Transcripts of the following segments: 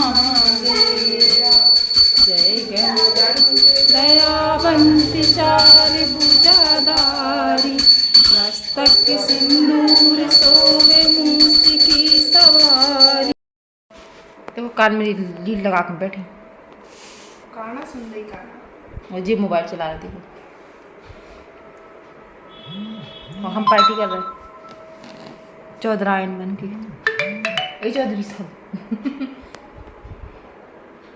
महादेवा। जय दयावंती चारि भुजाधारी, मस्तक सिंदूर शोभे मूर्ति की सवारी। देखो कान में लीड लगा कर बैठी, गाना सुन रही गाना, और जी मोबाइल चला रही थी और हम पार्टी कर रहे चौधरायन बन के। चौधरी साहब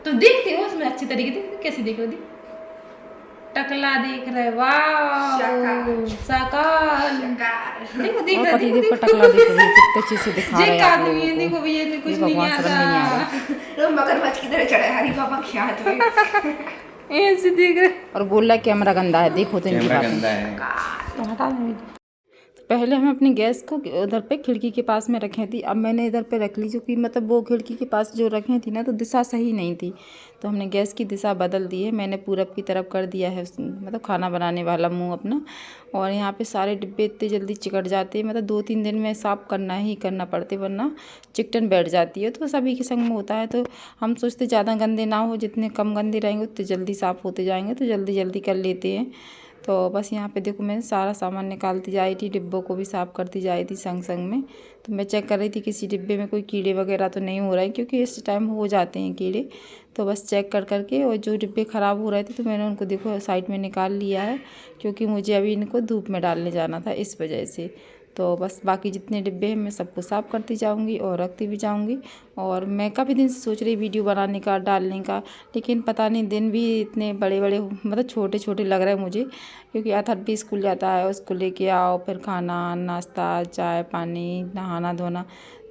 तो देखते हो उसमें अच्छी तरीके से कैसे देख रहे, टकला देख रहे, वाह साकार, देखो देख रहे, देखो देखो टकला देख रहे, कितने अच्छे से दिखा रहे हैं आप लोगों को। देखो भैया ने कुछ नहीं आता, तो मगरमच्छ की तरह चढ़े हरी बाबा के हाथ में ऐसे देख रहे और बोल रहा कैमरा गंदा है, देखो तो इनकी बातें। पहले हम अपनी गैस को उधर पे खिड़की के पास में रखे थी, अब मैंने इधर पे रख ली, क्योंकि मतलब वो खिड़की के पास जो रखे थी ना तो दिशा सही नहीं थी, तो हमने गैस की दिशा बदल दी है। मैंने पूरब की तरफ कर दिया है मतलब खाना बनाने वाला मुंह अपना। और यहाँ पे सारे डिब्बे इतने जल्दी चिकट जाते हैं, मतलब 2-3 दिन में साफ़ करना ही करना पड़ते, वरना चिकटन बैठ जाती है। तो सभी के संग में होता है, तो हम सोचते ज़्यादा गंदे ना हो, जितने कम गंदे रहेंगे उतने जल्दी साफ़ होते जाएंगे, तो जल्दी जल्दी कर लेते हैं। तो बस यहाँ पे देखो मैं सारा सामान निकालती जा रही थी, डिब्बों को भी साफ़ करती जा रही थी संग संग में। तो मैं चेक कर रही थी किसी डिब्बे में कोई कीड़े वगैरह तो नहीं हो रहे हैं, क्योंकि इस टाइम हो जाते हैं कीड़े। तो बस चेक कर करके, और जो डिब्बे ख़राब हो रहे थे तो मैंने उनको देखो साइड में निकाल लिया है, क्योंकि मुझे अभी इनको धूप में डालने जाना था इस वजह से। तो बस बाकी जितने डिब्बे हैं मैं सबको साफ़ करती जाऊंगी और रखती भी जाऊंगी। और मैं काफ़ी दिन से सोच रही वीडियो बनाने का, डालने का, लेकिन पता नहीं दिन भी इतने बड़े बड़े मतलब छोटे छोटे लग रहे हैं मुझे, क्योंकि अथर भी स्कूल जाता है, उसको लेके आओ, फिर खाना नाश्ता चाय पानी नहाना धोना,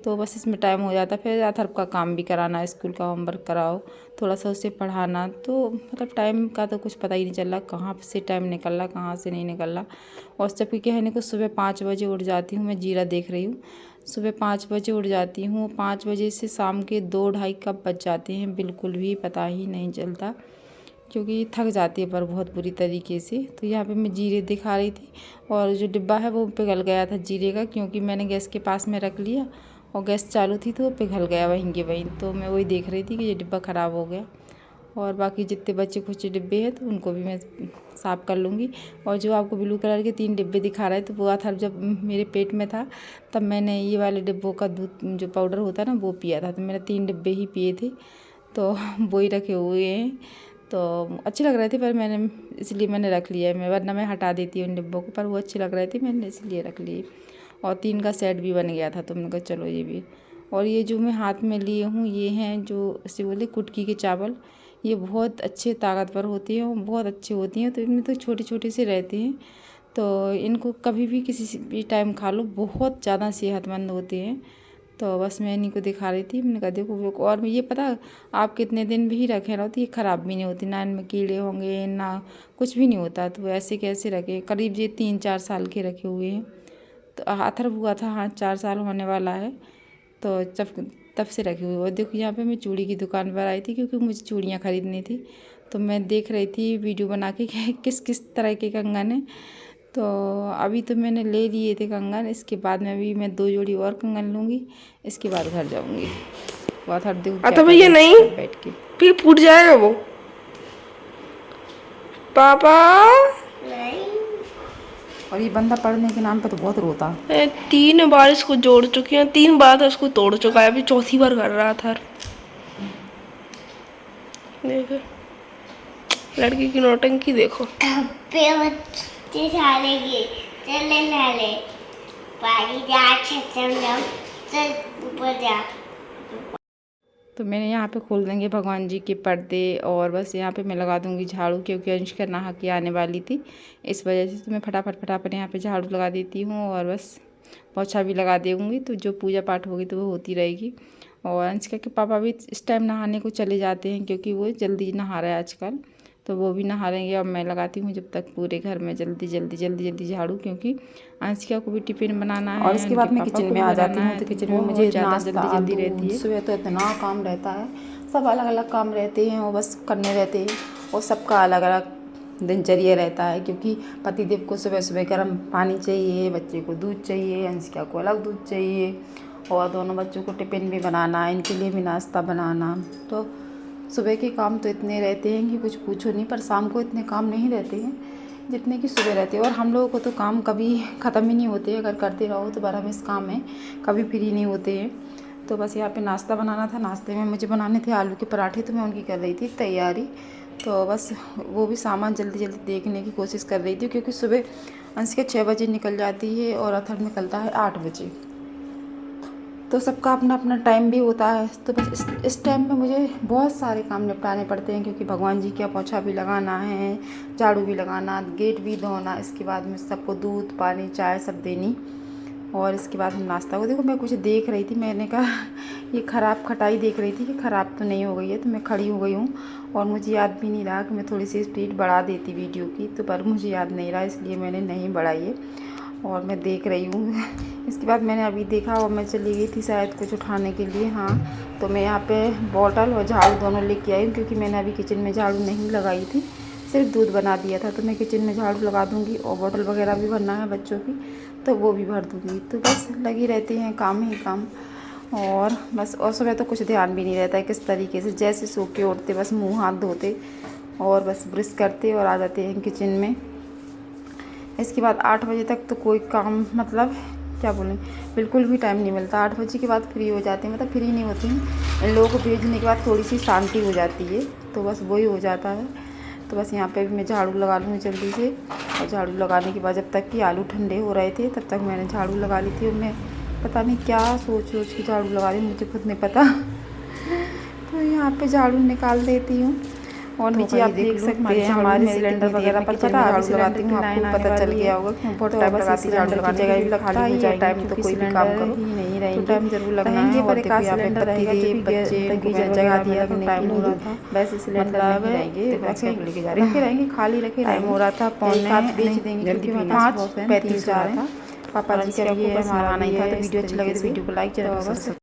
तो बस इसमें टाइम हो जाता है। फिर अथर्व का काम भी कराना, स्कूल का होमवर्क कराओ, थोड़ा सा उसे पढ़ाना, तो मतलब टाइम का तो कुछ पता ही नहीं चल रहा कहाँ से टाइम निकल रहा कहाँ से नहीं निकल रहा। और जबकि कहने को सुबह 5 बजे उठ जाती हूँ, मैं जीरा देख रही हूँ, सुबह 5 बजे उठ जाती हूँ, 5 बजे से शाम के 2-2:30 कब बज जाते हैं बिल्कुल भी पता ही नहीं चलता, क्योंकि थक जाती है पर बहुत बुरी तरीके से। तो यहाँ पे मैं जीरे दिखा रही थी, और जो डिब्बा है वो पिघल गया था जीरे का, क्योंकि मैंने गैस के पास में रख लिया और गैस चालू थी तो वो पिघल गया वहीं के वहीं। तो मैं वही देख रही थी कि ये डिब्बा ख़राब हो गया। और बाकी जितने बच्चे खुचे डिब्बे हैं तो उनको भी मैं साफ़ कर लूँगी। और जो आपको ब्लू कलर के 3 डिब्बे दिखा रहे थे, तो वो था जब मेरे पेट में था तब मैंने ये वाले डिब्बों का दूध जो पाउडर होता है ना वो पिया था, तो मैंने 3 डिब्बे ही पिए थे, तो वो ही रखे हुए हैं। तो अच्छे लग रहे थे पर मैंने इसलिए मैंने रख लिया है, मैं वरना मैं हटा देती हूँ उन डिब्बों को, पर वो अच्छे लग रहे थे मैंने इसलिए रख लिए। और 3 का सेट भी बन गया था, तो मैंने कहा चलो ये भी। और ये जो मैं हाथ में लिए हूँ ये हैं जो इसे बोले कुटकी के चावल, ये बहुत अच्छे ताकतवर होती हैं, बहुत अच्छे होती हैं, तो इनमें तो छोटे छोटे से रहते हैं, तो इनको कभी भी किसी भी टाइम खा लो, बहुत ज़्यादा सेहतमंद होते हैं। तो बस मैं इन्हीं को दिखा रही थी, मैंने कहा देखो वो। और ये पता आप कितने दिन भी रखे रहो तो ये ख़राब भी नहीं होती, ना इनमें कीड़े होंगे ना कुछ भी नहीं होता। तो ऐसे कैसे रखे, करीब ये 3-4 साल के रखे हुए हैं। तो अथर्व हुआ था, हाँ 4 साल होने वाला है, तो तब से रखे हुए। और देखो यहाँ पे मैं चूड़ी की दुकान पर आई थी, क्योंकि मुझे चूड़ियाँ ख़रीदनी थी, तो मैं देख रही थी वीडियो बना के किस किस तरह के कंगन है। तो अभी तो मैंने ले लिए थे कंगन, इसके बाद में भी मैं 2 जोड़ी और कंगन लूँगी, इसके बाद घर जाऊँगी। बात हट देखो तो भैया नहीं बैठ के फिर फूट जाएगा वो पापा। और ये बंदा पढ़ने के नाम पे तो बहुत रोता है। 3 बार इसको जोड़ चुकी हैं, 3 बार तो इसको तोड़ चुका है, अभी चौथी बार कर रहा था। देखो लड़की की नौटंकी देखो। तो मैंने यहाँ पे खोल देंगे भगवान जी के पर्दे, और बस यहाँ पे मैं लगा दूँगी झाड़ू, क्योंकि अंशिका नहा के आने वाली थी इस वजह से। तो मैं फटाफट यहाँ पे झाड़ू लगा देती हूँ, और बस पोछा भी लगा दूँगी, तो जो पूजा पाठ होगी तो वो होती रहेगी। और अंशिका के पापा भी इस टाइम नहाने को चले जाते हैं, क्योंकि वो जल्दी नहा रहा है आजकल, तो वो भी नहा लेंगे। और मैं लगाती हूँ जब तक पूरे घर में जल्दी झाड़ू, क्योंकि अंशिका को भी टिफ़िन बनाना है, और इसके बाद मैं किचन में आ जाती हूँ। तो किचन में मुझे ज़्यादा जल्दी रहती है। सुबह तो इतना काम रहता है, सब अलग अलग काम रहते हैं, वो बस करने रहते हैं, और सबका अलग अलग दिनचर्या रहता है। क्योंकि पतिदेव को सुबह सुबह गर्म पानी चाहिए, बच्चे को दूध चाहिए, अंशिका को अलग दूध चाहिए, और दोनों बच्चों को टिफ़िन भी बनाना, इनके लिए भी नाश्ता बनाना। तो सुबह के काम तो इतने रहते हैं कि कुछ पूछो नहीं, पर शाम को इतने काम नहीं रहते हैं जितने कि सुबह रहते हैं। और हम लोगों को तो काम कभी ख़त्म ही नहीं होते, अगर करते रहो तो बराबर काम में कभी फ्री नहीं होते हैं। तो बस यहाँ पे नाश्ता बनाना था। नाश्ते में मुझे बनाने थे आलू के पराठे, तो मैं उनकी कर रही थी तैयारी। तो बस वो भी सामान जल्दी जल्दी देखने की कोशिश कर रही थी, क्योंकि सुबह अंशिका 6 बजे निकल जाती है और अथर्व निकलता है 8 बजे। तो सबका अपना अपना टाइम भी होता है। तो बस इस टाइम पे मुझे बहुत सारे काम निपटाने पड़ते हैं, क्योंकि भगवान जी का पोछा भी लगाना है, झाड़ू भी लगाना, गेट भी धोना, इसके बाद में सबको दूध पानी चाय सब देनी, और इसके बाद हम नाश्ता को। देखो मैं कुछ देख रही थी, मैंने कहा ये ख़राब खटाई देख रही थी कि ख़राब तो नहीं हो गई है। तो मैं खड़ी हो गई हूँ और मुझे याद भी नहीं रहा कि मैं थोड़ी सी स्पीड बढ़ा देती वीडियो की, तो पर मुझे याद नहीं रहा, इसलिए मैंने नहीं बढ़ाई है और मैं देख रही हूँ। इसके बाद मैंने अभी देखा और मैं चली गई थी शायद कुछ उठाने के लिए। हाँ, तो मैं यहाँ पे बॉटल और झाड़ू दोनों लेके आई, क्योंकि मैंने अभी किचन में झाड़ू नहीं लगाई थी, सिर्फ दूध बना दिया था। तो मैं किचन में झाड़ू लगा दूँगी और बॉटल वगैरह भी भरना है बच्चों की, तो वो भी भर दूँगी। तो बस लगी रहती हैं काम ही काम, और बस। और सुबह तो कुछ ध्यान भी नहीं रहता है किस तरीके से, जैसे सो के उठते बस मुँह हाथ धोते और बस ब्रश करते और आ जाते हैं किचन में। इसके बाद 8 बजे तक तो कोई काम, मतलब क्या बोलें, बिल्कुल भी टाइम नहीं मिलता। 8 बजे के बाद फ्री हो जाते हैं, मतलब फ्री नहीं होती हैं। इन लोगों को भेजने के बाद थोड़ी सी शांति हो जाती है, तो बस वही हो जाता है। तो बस यहाँ पे भी मैं झाड़ू लगा लूँगी जल्दी से, और झाड़ू लगाने के बाद जब तक कि आलू ठंडे हो रहे थे तब तक मैंने झाड़ू लगा ली थी। और मैं पता नहीं क्या सोच के झाड़ू लगा रही हूँ, मुझे खुद नहीं पता। तो यहाँ पे झाड़ू निकाल देती हूँ, और नीचे आप देख सकते हैं हमारे सिलेंडर वगैरह पर पता है, झाड़ू लगाती हूँ, आपको पता चल गया होगा कि बहुत टाइम लगाती है झाड़ू लगाने जगह भी खाली हो जाएगी। टाइम तो कोई भी काम करो ही नहीं रहेंगे, तो टाइम जरूर लगना है। और देखो यहाँ पे पत्ती बच्चे गीजर जगह दिया था, टाइम हो रहा था, वैसे सिलेंडर नहीं रहेंगे, लेके जा रहे हैं, खाली रखे, टाइम हो रहा था, पौने बेच देंगे, क्योंकि 5:35 जा रहा था। पापा जी का भी हमारा नहीं था। तो वीडियो अच्छी लगे तो वीडियो को लाइक जरूर।